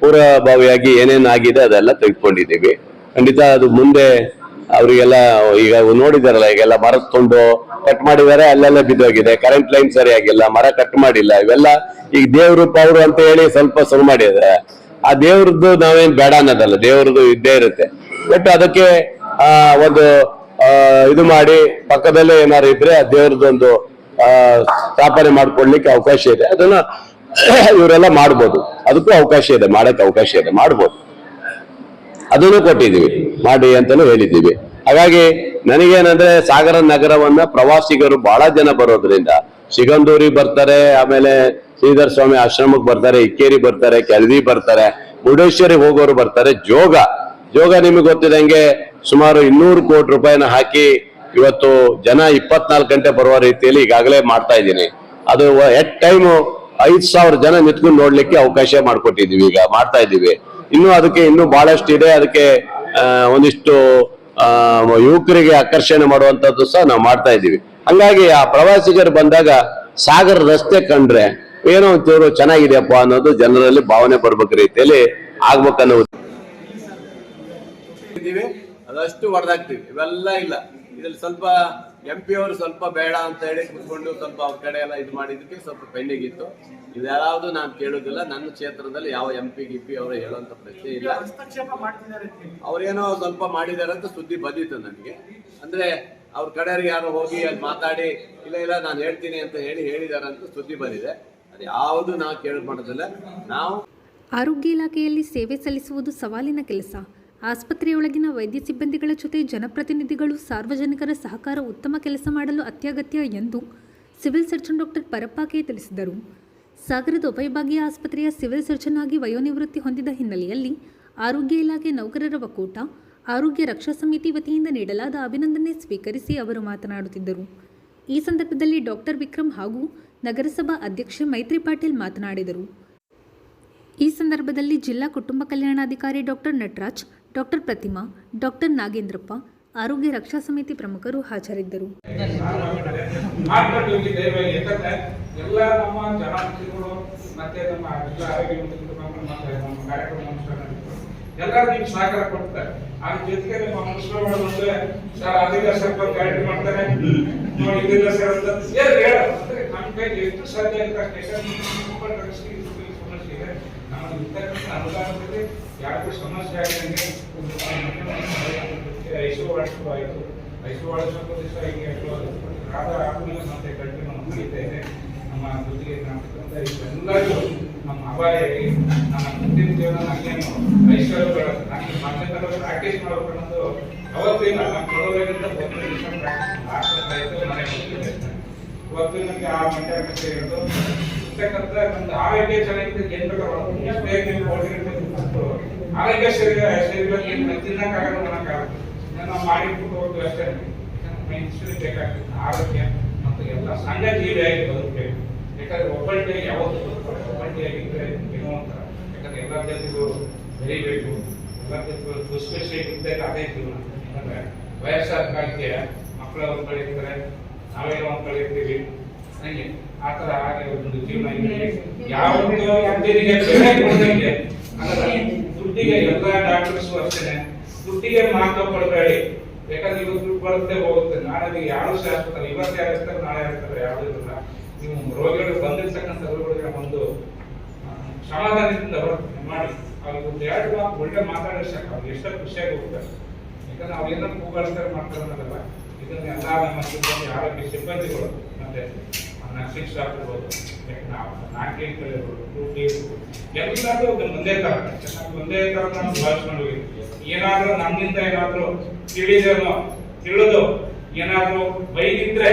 ಪೂರ್ವಭಾವಿಯಾಗಿ ಏನೇನ್ ಆಗಿದೆ ಅದೆಲ್ಲ ತೆಗೆದುಕೊಂಡಿದ್ದೀವಿ. ಖಂಡಿತ ಅದು ಮುಂದೆ ಅವರಿಗೆಲ್ಲ ಈಗ ನೋಡಿದಾರಲ್ಲ, ಈಗೆಲ್ಲ ಮರ ತುಂಡು ಕಟ್ ಮಾಡಿದ್ದಾರೆ, ಅಲ್ಲೆಲ್ಲ ಬಿದ್ದೋಗಿದೆ. ಕರೆಂಟ್ ಲೈನ್ ಸರಿಯಾಗಿಲ್ಲ, ಮರ ಕಟ್ ಮಾಡಿಲ್ಲ. ಇವೆಲ್ಲ ಈಗ ದೇವ್ರು ಪವರು ಅಂತ ಹೇಳಿ ಸ್ವಲ್ಪ ಶುರು ಮಾಡಿದ್ದಾರೆ. ಆ ದೇವ್ರದ್ದು ನಾವೇನ್ ಬೇಡ ಅನ್ನೋದಲ್ಲ, ದೇವ್ರದ್ದು ಇದ್ದೇ ಇರುತ್ತೆ. ಬಟ್ ಅದಕ್ಕೆ ಒಂದು ಇದು ಮಾಡಿ ಪಕ್ಕದಲ್ಲೇ ಏನಾದ್ರು ಇದ್ರೆ ಆ ದೇವ್ರದ್ದೊಂದು ಸ್ಥಾಪನೆ ಮಾಡ್ಕೊಡ್ಲಿಕ್ಕೆ ಅವಕಾಶ ಇದೆ. ಅದನ್ನ ಇವರೆಲ್ಲ ಮಾಡ್ಬೋದು, ಅದಕ್ಕೂ ಅವಕಾಶ ಇದೆ, ಮಾಡಕ್ಕೆ ಅವಕಾಶ ಇದೆ, ಮಾಡ್ಬೋದು. ಅದನ್ನು ಕೊಟ್ಟಿದ್ದೀವಿ, ಮಾಡಿ ಅಂತಾನು ಹೇಳಿದ್ದೀವಿ. ಹಾಗಾಗಿ ನನಗೇನಂದ್ರೆ ಸಾಗರ ನಗರವನ್ನ ಪ್ರವಾಸಿಗರು ಬಹಳ ಜನ ಬರೋದ್ರಿಂದ ಸಿಗಂದೂರಿಗೆ ಬರ್ತಾರೆ, ಆಮೇಲೆ ಶ್ರೀಧರ ಸ್ವಾಮಿ ಆಶ್ರಮಕ್ಕೆ ಬರ್ತಾರೆ, ಇಕ್ಕೇರಿ ಬರ್ತಾರೆ, ಕೆಳದಿ ಬರ್ತಾರೆ. ಮುರುಡೇಶ್ವರಿಗೆ ಹೋಗೋರು ಬರ್ತಾರೆ. ಜೋಗ ನಿಮಗೆ ಗೊತ್ತಿದಂಗೆ ಸುಮಾರು 200 ಕೋಟಿ ರೂಪಾಯಿನ ಹಾಕಿ ಇವತ್ತು ಜನ 24 ಗಂಟೆ ಬರುವ ರೀತಿಯಲ್ಲಿ ಈಗಾಗಲೇ ಮಾಡ್ತಾ ಇದ್ದೀನಿ. ಅದು ಎಟ್ ಟೈಮ್ 5,000 ಜನ ನಿಂತ್ಕೊಂಡು ನೋಡ್ಲಿಕ್ಕೆ ಅವಕಾಶ ಮಾಡ್ಕೊಟ್ಟಿದೀವಿ, ಈಗ ಮಾಡ್ತಾ ಇದ್ದೀವಿ. ಅದಕ್ಕೆ ಇನ್ನೂ ಬಹಳಷ್ಟು ಇದೆ. ಅದಕ್ಕೆ ಒಂದಿಷ್ಟು ಯುವಕರಿಗೆ ಆಕರ್ಷಣೆ ಮಾಡುವಂತದ್ದು ಸಹ ನಾವು ಮಾಡ್ತಾ ಇದ್ದೀವಿ. ಹಂಗಾಗಿ ಆ ಪ್ರವಾಸಿಗರು ಬಂದಾಗ ಸಾಗರ ರಸ್ತೆ ಕಂಡ್ರೆ ಏನೋ ಒಂಚೂರು ಚೆನ್ನಾಗಿದೆಯಪ್ಪ ಅನ್ನೋದು ಜನರಲ್ಲಿ ಭಾವನೆ ಬರ್ಬೇಕು ರೀತಿಯಲ್ಲಿ ಆಗ್ಬೇಕನ್ನೋ ಅದಷ್ಟು ಹೊಡೆದಾಗ್ತೀವಿ. ಇವೆಲ್ಲ ಇಲ್ಲ. ಇದ್ರಲ್ಲಿ ಸ್ವಲ್ಪ MP ಅವರು ಸ್ವಲ್ಪ ಬೇಡ ಅಂತ ಹೇಳಿ ಕುತ್ಕೊಂಡು ಸ್ವಲ್ಪ ಅವ್ರ ಕಡೆ ಎಲ್ಲ ಇದು ಮಾಡಿದಕ್ಕೆ ಸ್ವಲ್ಪ ಪೆಂಡಿಂಗ್ ಇತ್ತು. ಇದ್ಯಾವುದು ನಾನು ಕೇಳೋದಿಲ್ಲ. ನನ್ನ ಕ್ಷೇತ್ರದಲ್ಲಿ ಯಾವ MP ಅವರು ಹೇಳುವಂತ ಪ್ರಶ್ನೆ ಇಲ್ಲ. ಅವ್ರೇನೋ ಸ್ವಲ್ಪ ಮಾಡಿದಾರೆ ಅಂತ ಸುದ್ದಿ ಬಂದಿತ್ತು ನನಗೆ. ಅಂದ್ರೆ ಅವ್ರ ಕಡೆಯವ್ರಿಗೆ ಯಾರು ಹೋಗಿ ಅಲ್ಲಿ ಮಾತಾಡಿ ಇಲ್ಲ ನಾನು ಹೇಳ್ತೀನಿ ಅಂತ ಹೇಳಿದಾರೆ ಅಂತ ಸುದ್ದಿ ಬಂದಿದೆ. ಅದು ಯಾವುದು ನಾವು ಕೇಳೋದಿಲ್ಲ. ನಾವು ಆರೋಗ್ಯ ಇಲಾಖೆಯಲ್ಲಿ ಸೇವೆ ಸಲ್ಲಿಸುವುದು ಸವಾಲಿನ ಕೆಲಸ. ಆಸ್ಪತ್ರೆಯೊಳಗಿನ ವೈದ್ಯ ಸಿಬ್ಬಂದಿಗಳ ಜೊತೆ ಜನಪ್ರತಿನಿಧಿಗಳು ಸಾರ್ವಜನಿಕರ ಸಹಕಾರ ಉತ್ತಮ ಕೆಲಸ ಮಾಡಲು ಅತ್ಯಗತ್ಯ ಎಂದು ಸಿವಿಲ್ ಸರ್ಜನ್ ಡಾಕ್ಟರ್ ಪರಪ್ಪಾಕೆ ತಿಳಿಸಿದರು. ಸಾಗರದ ಉಪವಿಭಾಗೀಯ ಆಸ್ಪತ್ರೆಯ ಸಿವಿಲ್ ಸರ್ಜನ್ ಆಗಿ ವಯೋನಿವೃತ್ತಿ ಹೊಂದಿದ ಹಿನ್ನೆಲೆಯಲ್ಲಿ ಆರೋಗ್ಯ ಇಲಾಖೆ ನೌಕರರ ಒಕ್ಕೂಟ ಆರೋಗ್ಯ ರಕ್ಷಾ ಸಮಿತಿ ವತಿಯಿಂದ ನೀಡಲಾದ ಅಭಿನಂದನೆ ಸ್ವೀಕರಿಸಿ ಅವರು ಮಾತನಾಡುತ್ತಿದ್ದರು. ಈ ಸಂದರ್ಭದಲ್ಲಿ ಡಾಕ್ಟರ್ ವಿಕ್ರಮ್ ಹಾಗೂ ನಗರಸಭಾ ಅಧ್ಯಕ್ಷೆ ಮೈತ್ರಿ ಪಾಟೀಲ್ ಮಾತನಾಡಿದರು. ಈ ಸಂದರ್ಭದಲ್ಲಿ ಜಿಲ್ಲಾ ಕುಟುಂಬ ಕಲ್ಯಾಣಾಧಿಕಾರಿ ಡಾಕ್ಟರ್ ನಟರಾಜ್, ಡಾಕ್ಟರ್ ಪ್ರತಿಮಾ, ಡಾಕ್ಟರ್ ನಾಗೇಂದ್ರಪ್ಪ, ಆರೋಗ್ಯ ರಕ್ಷಾ ಸಮಿತಿ ಪ್ರಮುಖರು ಹಾಜರಿದ್ದರು. ಎಲ್ಲ ನಮ್ಮ ಜನಾಂಗಗಳು ಮತ್ತೆ ನಮ್ಮ ಜಿಲ್ಲಾ ಆರೋಗ್ಯ ಎಲ್ಲರೂ ನಿಮ್ಗೆ ಸಹಕಾರ ಕೊಡ್ತಾರೆ. ಅದ್ರ ಜೊತೆಗೆ ನಿಮ್ಮ ಮುಸ್ಲಿಮರು ಸರ್ ಅದೆಲ್ಲ ಸ್ವಲ್ಪ ಗೈಡ್ ಮಾಡ್ತಾರೆ. ನೋಡಿ ಇದೆಲ್ಲ ಸರ್ ಅಂತ ಹೇಳೋದು ನಮ್ಮ ಕೈಗೆ ಎಷ್ಟು ಸಾಧ್ಯ ಆಗುತ್ತೆ ಅಷ್ಟೇ. ಸಮಸ್ಯೆ ಇದೆ. ನಮ್ಮ ಇರ್ತಕ್ಕಂಥ ಅನುದಾನದಲ್ಲಿ ಯಾರಿಗೂ ಸಮಸ್ಯೆ ಆಗಿದಂಗೆ ಐಸು ವಾಡಿಸೋ ದಿವಸ ಹೀಗೆ ಆಗುವ ಸಂಸ್ಥೆ ಕಂಟಿನ್ಯೂ ಮುಗಿತಾ ಇದೆ. ನಮ್ಮ ಜೊತೆಗೆ ಎಲ್ಲರಿಗೂ ನಮ್ಮ ಅಪಾಯವಾಗಿ ನಮ್ಮ ಮುಂದಿನ ಜೀವನ ನನಗೇನು ಐಶ್ವರ್ಯ ನನಗೆ ಮಧ್ಯಂತರ ಪ್ರಾಕ್ಟೀಸ್ ಮಾಡಬೇಕು ಅನ್ನೋದು ಅವತ್ತಿನ ನಮ್ಮ ಕೊಡೋದ್ರಿಂದ 1 ಡಿಸೆಂಬರ್ ಮನೆ ಇವತ್ತು ನನಗೆ ಆ ಮಂಡ್ಯ ಇರೋದು ಇರ್ತಕ್ಕಂಥ ನಮ್ದು ಆರೋಗ್ಯ ಚೆನ್ನಾಗಿದೆ. ಏನ್ ಬೇಕಾದ್ರೂ ಆರೋಗ್ಯ ಶರೀರ ತಿನ್ನಕ್ಕಾಗಲ್ಲ ಅನ್ನಕ್ಕಾಗುತ್ತೆ. ನಾವು ಮಾಡಿಬಿಟ್ಟು ಹೋಗ್ತೀವಿ ಅಷ್ಟೇ. ಮನುಷ್ಯರಿಗೆ ಬೇಕಾಗ್ತದೆ ಆರೋಗ್ಯ ಮತ್ತು ಎಲ್ಲ ಸಂಘ ಜೀವಿಯಾಗಿ ಬದುಕಬೇಕು. ಯಾಕಂದ್ರೆ ಒಬ್ಬಂಟಿ ಯಾವತ್ತು ಒಬ್ಬಂಟಿಯಾಗಿದ್ರೆ ಏನೋ ಒಂಥರ. ಯಾಕಂದ್ರೆ ಎಲ್ಲ ಜೊತೆಗೂ ಬೆರಿಬೇಕು, ಎಲ್ಲ ಜೊತೆಗೂ ದುಷ್ಕೃಷಿಯಾಗಿದ್ದಾಗ ಅದೇ ಜೀವನ. ಯಾಕಂದ್ರೆ ವಯಸ್ಸಾದ ಕಾಲಕ್ಕೆ ಮಕ್ಕಳ ಒಂದು ಕಳೀತಾರೆ, ನಾವೇನೋ ಒಂದು ಕಳೀತೀವಿ. ಹಂಗೆ ಆ ತರ ಹಾಗೆ ಒಂದು ಜೀವನ ಇದೆ. ಯಾವತ್ತೂ ದುಡ್ಡಿಗೆ ಬೆಲೆ ಕೊಡದಂಗೆ ಅಂದ್ರೆ ದುಡ್ಡಿಗೆ ಎಲ್ಲ ಡಾಕ್ಟರ್ಸ್ ಅಷ್ಟೇನೆ ದುಡ್ಡಿಗೆ ಮಾತ್ರ ಕೊಡಬೇಡಿ. ಯಾಕಂದ್ರೆ ಇವತ್ತು ದುಡ್ಡು ಬರುತ್ತೆ ಹೋಗುತ್ತೆ. ನಾಳೆ ಯಾರು ಶಾಶ್ವತ ಇವತ್ತು ಯಾರು ಇರ್ತಾರೆ ನಾಳೆ ಇರ್ತಾರೆ ಯಾವುದೂ ಇಲ್ಲ. ನೀವು ರೋಗಿಗಳು ಬಂದಿರ್ತಕ್ಕಂಥ ರೋಗಿಗಳಿಗೆ ಒಂದು ಸಮಾಧಾನದಿಂದ ಮಾಡಿ ಅವ್ರಿಗೆ ಒಂದು 2 ಮಾತು ಒಳ್ಳೆ ಮಾತಾಡೋ ಸಾಕು. ಅವ್ರಿಗೆ ಎಷ್ಟೋ ಖುಷಿಯಾಗಿ ಹೋಗ್ತಾರೆ. ಯಾಕಂದ್ರೆ ಅವ್ರು ಏನೋ ಕೂಗಾಡ್ತಾರೆ ಮಾಡ್ತಾರೆ ಅನ್ನೋದಲ್ಲ. ಇದನ್ನ ಎಲ್ಲ ನಮ್ಮ ಸಿಬ್ಬಂದಿ ಆರೋಗ್ಯ ಸಿಬ್ಬಂದಿಗಳು ಮತ್ತೆ ನರ್ಸಿಂಗ್ ಸ್ಟಾಫ್ ಇರ್ಬೋದು, ನಾಲ್ಕು ಎಲ್ಲರೂ ಒಂದೇ ತರ ಒಂದೇ ತರ ನಾವು ಭಾವಿಸ್ಕೊಂಡು ಏನಾದ್ರೂ ನಮ್ಮಿಂದ ಏನಾದ್ರೂ ತಿಳಿದು ಏನಾದ್ರೂ ಬೈದಿದ್ರೆ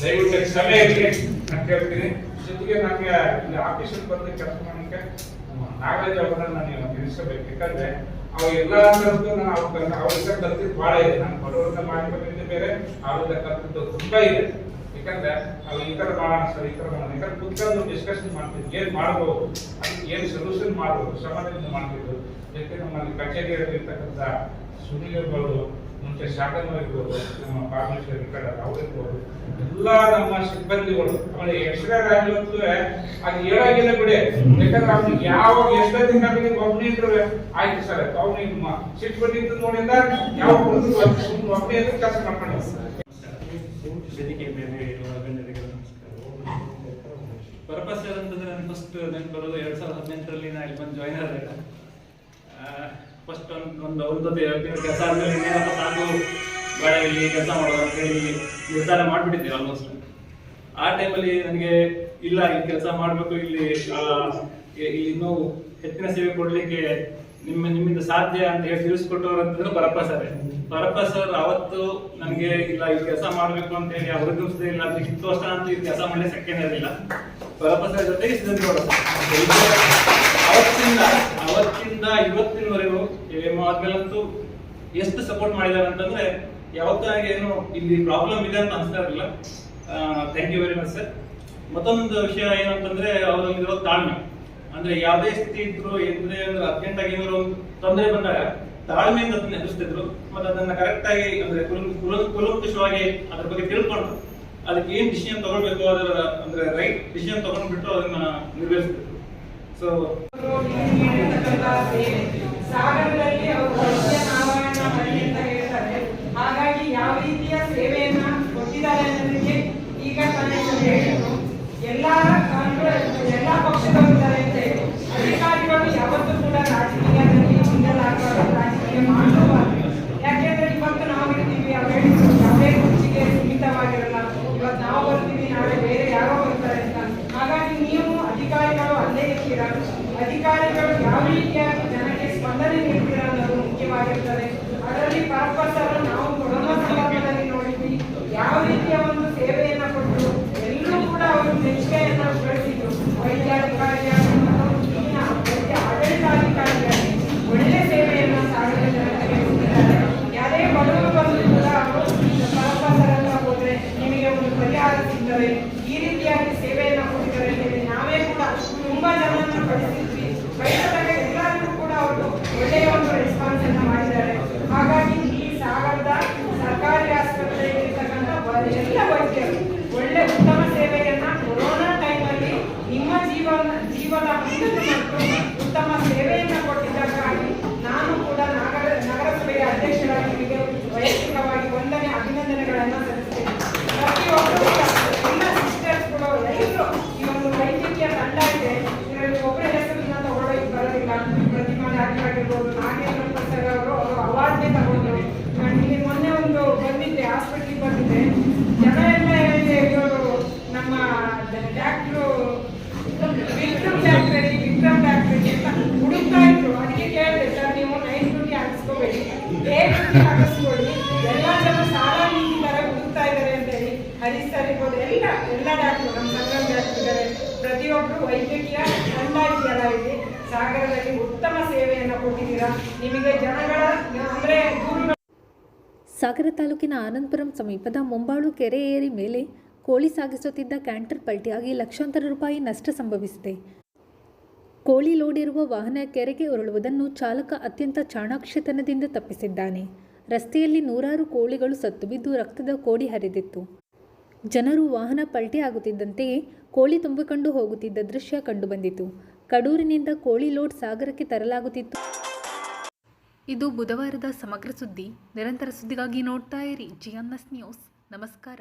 ದಯವಿಟ್ಟು ಕ್ಷಮೆ ಇರಲಿ ಅಂತ ಹೇಳ್ತೀನಿ. ಜೊತೆಗೆ ನನಗೆ ಇಲ್ಲಿ ಆಫೀಸಲ್ಲಿ ಬಂದು ಕೆಲಸ ಮಾಡಲಿಕ್ಕೆ ನಾಗರಾಜ್ ಅವ್ರನ್ನ ನಾನು ತಿಳಿಸಬೇಕು. ಯಾಕಂದ್ರೆ ಅವ್ರು ಎಲ್ಲ ನಾನು ಅವ್ರ ಕಲ್ತಿದ್ದು ಬಹಳ ಇದೆ. ನಾನು ಬಡವರಿಂದ ಮಾಡಿಕೊಂಡಿದ್ದೆ ಬೇರೆ, ಅವ್ರಿಂದ ಕಲ್ತಿದ್ದು ತುಂಬಾ ಇದೆ. ಯಾಕಂದ್ರೆ ಅವ್ರು ಈ ತರ ಮಾಡೋಣ ಸರ್, ಈ ತರ ಮಾಡೋಣ. ಯಾಕಂದ್ರೆ ಕುತ್ಕೊಂಡು ಡಿಸ್ಕಷನ್ ಮಾಡ್ತಿದ್ವಿ, ಏನ್ ಮಾಡ್ಬೋದು, ಅದಕ್ಕೆ ಏನ್ ಸೊಲ್ಯೂಷನ್ ಮಾಡ್ಬೋದು, ಸಮಾಧಾನದಿಂದ ಮಾಡ್ತಿದ್ರು. ಜೊತೆ ನಮ್ಮಲ್ಲಿ ಕಚೇರಿಯಲ್ಲಿರ್ತಕ್ಕಂಥ ಸುನಿಲ್ ಇರ್ಬೋದು, ಮುಂಚೆ ಶಾಖನೂ ಇರ್ಬೋದು, ನಮ್ಮ ಫಾರ್ಮಸಿ ಅವ್ರು ಇರ್ಬೋದು, ಎಲ್ಲ ನಮ್ಮ ಸಿಬ್ಬಂದಿಗಳು. ಆಮೇಲೆ ಎಕ್ಸ್ರೇ ರಾಜ್ಯವತ್ತು ಅದು ಹೇಳಾಗಿಲ್ಲ ಬಿಡಿ. ಯಾಕಂದ್ರೆ ಅವ್ನಿಗೆ ಯಾವಾಗ ಎಷ್ಟೊತ್ತಿಗೆ ನಮಗೆ ಒಬ್ಬನೇ ಇದ್ರು ಆಯ್ತು ಸರ್ ಅವ್ನಿಗೆ ಸಿಟ್ಟು ಬಂದಿದ್ದು ನೋಡಿಂದ ಯಾವ ಒಬ್ಬನೇ ಇದ್ರು ಕೆಲಸ ಮಾಡ್ಕೊಂಡು ಪರ್ಪಸ್ ಅಂತಂದ್ರೆ ನನಗೆ ಫಸ್ಟ್ ನೆನಪು ಬರೋದು 2018ರಲ್ಲಿ ನಾನು ಇಲ್ಲಿ ಬಂದು ಜಾಯ್ನ್ ಆದಾಗ ಫಸ್ಟ್ ಒಂದು ಅವ್ರ ಜೊತೆ ಕೆಲಸ ಆದ್ಮೇಲೆ ಇನ್ನೇನಪ್ಪ ಸಾಕು ಬೇಡ ಇಲ್ಲಿ ಕೆಲಸ ಮಾಡೋದು ಅಂತ ಹೇಳಿ ನಿರ್ಧಾರ ಮಾಡಿಬಿಟ್ಟಿದ್ದೆ ಆಲ್ಮೋಸ್ಟ್. ಆ ಟೈಮಲ್ಲಿ ನನಗೆ ಇಲ್ಲ ಈ ಕೆಲಸ ಮಾಡಬೇಕು, ಇಲ್ಲಿ ಇನ್ನೂ ಹೆಚ್ಚಿನ ಸೇವೆ ಕೊಡಲಿಕ್ಕೆ ನಿಮ್ಮಿಂದ ಸಾಧ್ಯ ಅಂತ ಹೇಳಿ ತಿಳಿಸ್ಕೊಟ್ಟವ್ರು ಅಂತಂದ್ರೆ ಪರಪ್ಪ ಸರ್ ಅವತ್ತು ನನಗೆ ಇಲ್ಲ ಈ ಕೆಲಸ ಮಾಡಬೇಕು ಅಂತ ಹೇಳಿ ಅವ್ರಿಗೆ ಇಲ್ಲ 10 ವರ್ಷ ಅಂತೂ ಈ ಕೆಲಸ ಮಾಡಲಿಕ್ಕೆ ಸೆಕೆಂಡ್ ಇರಲಿಲ್ಲ. ಪರಪಸರ ಜೊತೆಗೆ ಸಿದ್ಧಗೌಡ ಅವತ್ತಿಂದ ಇವತ್ತಿನವರೆಗೂ ಆದ್ಮೇಲಂತೂ ಎಷ್ಟು ಸಪೋರ್ಟ್ ಮಾಡಿದ್ದಾರೆ ಅಂತಂದ್ರೆ ಯಾವತ್ತೂ ನನಗೆ ಏನು ಇಲ್ಲಿ ಪ್ರಾಬ್ಲಮ್ ಇದೆ ಅಂತ ಅನಿಸ್ತಾ ಇರಲಿಲ್ಲ. Thank you very much sir. ಮತ್ತೊಂದು ವಿಷಯ ಏನಂತಂದ್ರೆ ಅವರಲ್ಲಿರೋ ತಾಳ್ಮೆ, ಅಂದ್ರೆ ಯಾವುದೇ ಸ್ಥಿತಿ ಇದ್ರು ಅಂದ್ರೆ ಅರ್ಜೆಂಟ್ ಆಗಿ ಏನಾದ್ರು ತೊಂದರೆ ಬಂದಾಗ ತಾಳ್ಮೆಯಿಂದ ಅದನ್ನ ಎದುರಿಸ್ತಿದ್ರು. ಮತ್ತೆ ಅದನ್ನ ಕರೆಕ್ಟ್ ಆಗಿ ಅಂದ್ರೆ ಕುಲಂಕುಷವಾಗಿ ಅದ್ರ ಬಗ್ಗೆ ತಿಳ್ಕೊಂಡು ಅದಕ್ಕೆ ಏನ್ ಡಿಸಿಷನ್ ತಗೊಳ್ಬೇಕು ಅದರ ಅಂದ್ರೆ ರೈಟ್ ಡಿಸಿಷನ್ ತಗೊಂಡ್ಬಿಟ್ಟು ಅದನ್ನ ನಿರ್ವಹಿಸ್ತಿದ್ರು. ಸೊ ಸಾಗರದಲ್ಲಿ ಅವರು ವೈದ್ಯ ನಾರಾಯಣ ಹಳ್ಳಿ ಅಂತ ಹೇಳ್ತಾರೆ. ಹಾಗಾಗಿ ಯಾವ ರೀತಿಯ ಸೇವೆಯನ್ನ ಕೊಟ್ಟಿದ್ದಾರೆ ಅನ್ನೋದಕ್ಕೆ ಈಗ ತಾನೇ ಹೇಳಿದ್ರು. ಎಲ್ಲಾ ಪಕ್ಷದವರಿದ್ದಾರೆ ಅಂತ ಹೇಳಿ ಅಧಿಕಾರಿಗಳು ಯಾವತ್ತೂ ಕೂಡ ರಾಜಕೀಯದಲ್ಲಿ ಮುಂದಲಾಗಬಾರದು, ರಾಜಕೀಯ ಮಾಡಬಾರದು. ಯಾಕೆಂದ್ರೆ ಇವತ್ತು ನಾವು ಇರ್ತೀವಿ, ಯಾವುದೇ ಕುರ್ಚಿಗೆ ಸೀಮಿತವಾಗಿರಲ್ಲ. ಇವತ್ತು ನಾವು ಬರ್ತೀವಿ, ನಾಳೆ ಬೇರೆ ಯಾರೋ ಬರ್ತಾರೆ ಅಂತ. ಹಾಗಾಗಿ ನೀವು ಅಧಿಕಾರಿಗಳು ಅಲ್ಲೇ ಇರ್ತೀರಾ, ಅಧಿಕಾರಿಗಳು ಯಾವ ರೀತಿಯ ಜನಕ್ಕೆ ಸ್ಪಂದನೆ ನೀಡ್ತೀರಾ ಅನ್ನೋದು ಮುಖ್ಯವಾಗಿರ್ತದೆ. ಅದರಲ್ಲಿ ಪರ್ಪಸ್ ನಾವು ಕೊರೋನಾ ಸಂದರ್ಭದಲ್ಲಿ ನೋಡಿದ್ವಿ ಯಾವ ರೀತಿಯ ಒಂದು ಸೇವೆಯನ್ನ ಕೊಟ್ಟರು. ಎಲ್ಲರೂ ಕೂಡ ಅವರು ಮೆಚ್ಚುಗೆಯನ್ನ ಗಳಿಸಿದ್ರು. ವೈದ್ಯಾಧಿಕಾರಿಯಾಗಿ ವೈದ್ಯ ಆಡಳಿತಾಧಿಕಾರಿಯಾಗಿ ಒಳ್ಳೆ ಸೇವೆಯನ್ನ ಸಾಗರ ಜನತೆಗೆ ಕೊಟ್ಟಿದ್ದಾರೆ. ಯಾರೇ ಬಡವರು ಬಂದು ಕೂಡ ಅವರು ಪರಪಸರನ್ನ ಹೋದ್ರೆ ನಿಮಗೆ ಒಂದು ಪರಿಹಾರ ಸಿಗ್ತದೆ, ಈ ರೀತಿಯಾಗಿ ಸೇವೆಯನ್ನ ಕೊಟ್ಟಿದ್ದಾರೆ ಅಂತೇಳಿ ನಾವೇ ಕೂಡ ತುಂಬಾ ಜನರನ್ನ ಕಳಿಸಿದ್ವಿ. ಬಯಸಿದಾಗ ಎಲ್ಲರಿಗೂ ಕೂಡ ಅವರು ಒಳ್ಳೆಯ ಒಂದು ರೆಸ್ಪಾನ್ಸ್ ಅನ್ನ ಮಾಡಿದ್ದಾರೆ. ಹಾಗಾಗಿ ಈ ಸಾಗರದ ಸರ್ಕಾರಿ ಆಸ್ಪತ್ರೆಯಲ್ಲಿ ಇರ್ತಕ್ಕಂಥ ಎಲ್ಲ ವೈದ್ಯರು ಒಳ್ಳೆ ಉತ್ತಮ ಸೇವೆಯನ್ನ ಕೊರೋನಾ ಟೈಮಲ್ಲಿ ನಿಮ್ಮ ಜೀವದ ಮುಂದೆ ಮತ್ತು ಉತ್ತಮ ಸೇವೆಯನ್ನ ಕೊಟ್ಟಿದ್ದಕ್ಕಾಗಿ ನಾನು ಕೂಡ ನಗರಸಭೆಯ ಅಧ್ಯಕ್ಷರಾಗಿ ನಿಮಗೆ ವೈಯಕ್ತಿಕವಾಗಿ ಅಭಿನಂದನೆಗಳನ್ನ ಸಲ್ಲಿಸ್ತೇನೆ. ಪ್ರತಿಯೊಬ್ಬರು ಎಲ್ಲ ಸಿಸ್ಟರ್ಸ್ಗಳು ಎಲ್ಲರೂ ಈ ಒಂದು ವೈದ್ಯಕೀಯ ತಂಡ ಇದೆ. ಇದರಲ್ಲಿ ಒಬ್ಬರ ಹೆಸರನ್ನ ತಗೊಳ್ಳೋಕೆ ಬರೋದಿಲ್ಲ. ಪ್ರತಿಮಾ ಡಾಕ್ಟರ್ ಆಗಿರ್ಬೋದು, ನಾಗೇಂದ್ರ ಪ್ರಸಾದ್ ಅವರು ಅವಾರ್ಡ್ನೇ ತಗೊಂಡ್ರು. ನಾನು ಇಲ್ಲಿ ಮೊನ್ನೆ ಒಂದು ಬಂದಿದ್ದೆ, ಹಾಸ್ಪಿಟ್ಲಿಗೆ ಬಂದಿದ್ದೆ. ಜನ ಎಲ್ಲ ಹೇಳಿದೆ ಇವರು ನಮ್ಮ ಡಾಕ್ಟ್ರು ವಿಕ್ರಮ್ ಡಾಕ್ಟ್ರಿಗೆ ಅಂತ ಹುಡುಕ್ತಾ ಇದ್ರು. ಅದಕ್ಕೆ ಕೇಳಿದೆ, ಸರ್ ನೀವು ನೈಟ್ ಡ್ಯೂಟಿ ಹಾಕಿಸ್ಕೋಬೇಡಿ, ಡೇ ಡ್ಯೂಟಿ ಹಾಕಿಸ್ಕೊಳ್ಳಿ. ಎಲ್ಲ ಜನ ಸಾಲ ನೀಡಿದ್ದಾರೆ, ಹುಡುಕ್ತಾ ಇದ್ದಾರೆ ಅಂತ ಹೇಳಿ ಹರೀಶ್ ಸರ್ ಇರ್ಬೋದು, ಎಲ್ಲ ಡಾಕ್ಟ್ರು ನಮ್ಮ ಸಂಗಮ್ ಡಾಕ್ಟರ್ ಇದ್ದಾರೆ. ಪ್ರತಿಯೊಬ್ಬರು ವೈದ್ಯಕೀಯ ತಂಡ ಇದೆಯಲ್ಲ ಇಲ್ಲಿ ಸಾಗರದಲ್ಲಿ ಉತ್ತಮ ಸೇವೆಯನ್ನು ಕೊಟ್ಟಿದ್ದೀರಾ. ನಿಮಗೆ ಜನಗಳ ಅಂದ್ರೆ ಸಾಗರ ತಾಲೂಕಿನ ಆನಂದಪುರಂ ಸಮೀಪದ ಮುಂಬಾಳು ಕೆರೆ ಏರಿ ಮೇಲೆ ಕೋಳಿ ಸಾಗಿಸುತ್ತಿದ್ದ ಕ್ಯಾಂಟರ್ ಪಲ್ಟಿಯಾಗಿ ಲಕ್ಷಾಂತರ ರೂಪಾಯಿ ನಷ್ಟ ಸಂಭವಿಸಿದೆ. ಕೋಳಿ ಲೋಡ್ ಇರುವ ವಾಹನ ಕೆರೆಗೆ ಉರುಳುವುದನ್ನು ಚಾಲಕ ಅತ್ಯಂತ ಚಾಣಾಕ್ಷತನದಿಂದ ತಪ್ಪಿಸಿದ್ದಾನೆ. ರಸ್ತೆಯಲ್ಲಿ ನೂರಾರು ಕೋಳಿಗಳು ಸತ್ತು ಬಿದ್ದು ರಕ್ತದ ಕೋಡಿ ಹರಿದಿತ್ತು. ಜನರು ವಾಹನ ಪಲ್ಟಿ ಆಗುತ್ತಿದ್ದಂತೆಯೇ ಕೋಳಿ ತುಂಬಿಕೊಂಡು ಹೋಗುತ್ತಿದ್ದ ದೃಶ್ಯ ಕಂಡುಬಂದಿತು. ಕಡೂರಿನಿಂದ ಕೋಳಿ ಲೋಡ್ ಸಾಗರಕ್ಕೆ ತರಲಾಗುತ್ತಿತ್ತು. ಇದು ಬುಧವಾರದ ಸಮಗ್ರ ಸುದ್ದಿ. ನಿರಂತರ ಸುದ್ದಿಗಾಗಿ ನೋಡ್ತಾ ಇರಿ GNS ನ್ಯೂಸ್. ನಮಸ್ಕಾರ.